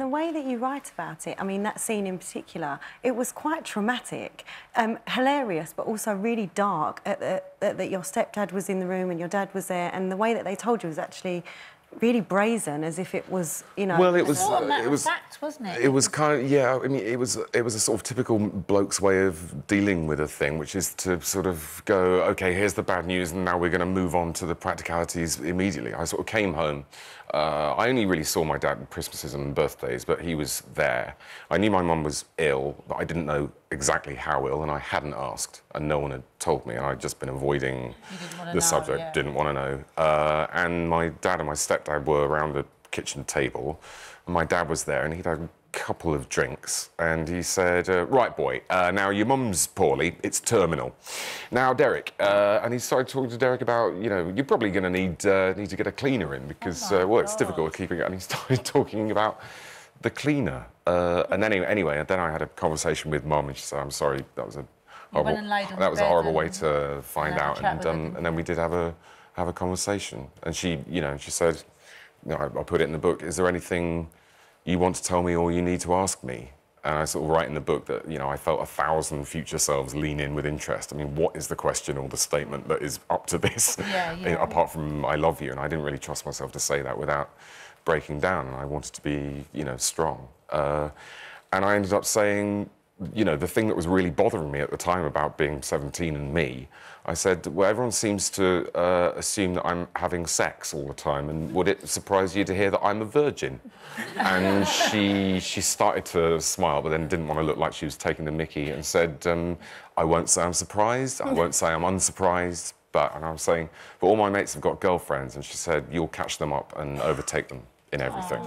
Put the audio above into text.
The way that you write about it, I mean, that scene in particular, it was quite traumatic, hilarious, but also really dark that your stepdad was in the room and your dad was there, and the way that they told you was actually really brazen, as if it was, you know... Well, it was... It was fact, wasn't it? It was kind of, yeah, I mean, it was a sort of typical bloke's way of dealing with a thing, which is to sort of go, OK, here's the bad news, and now we're going to move on to the practicalities immediately. I sort of came home. I only really saw my dad at Christmases and birthdays, but he was there. I knew my mum was ill, but I didn't know exactly how ill, and I hadn't asked, and no one had told me, and I'd just been avoiding the subject, yeah. Didn't want to know. And my dad and my stepdad were around the kitchen table, and my dad was there, and he'd had a couple of drinks, and he said, right, boy, now your mum's poorly, it's terminal. Now, Derek, and he started talking to Derek about, you know, you're probably going to need to get a cleaner in, because, well, it's difficult keeping it, and he started talking about the cleaner. And then anyway, then I had a conversation with Mum, and she said, I'm sorry, that was a horrible way to find out, and then we did have a conversation, and she, you know, she said, you know, I put it in the book, is there anything you want to tell me or you need to ask me? And I sort of write in the book that, you know, I felt 1,000 future selves lean in with interest. I mean, what is the question or the statement that is up to this? Apart from I love you, and I didn't really trust myself to say that without breaking down, and I wanted to be, you know, strong. And I ended up saying, you know, the thing that was really bothering me at the time about being 17 and me, I said, well, everyone seems to assume that I'm having sex all the time, and would it surprise you to hear that I'm a virgin? And she started to smile, but then didn't want to look like she was taking the mickey, and said, I won't say I'm surprised, I won't say I'm unsurprised, and I was saying, but all my mates have got girlfriends, and she said, you'll catch them up and overtake them in everything.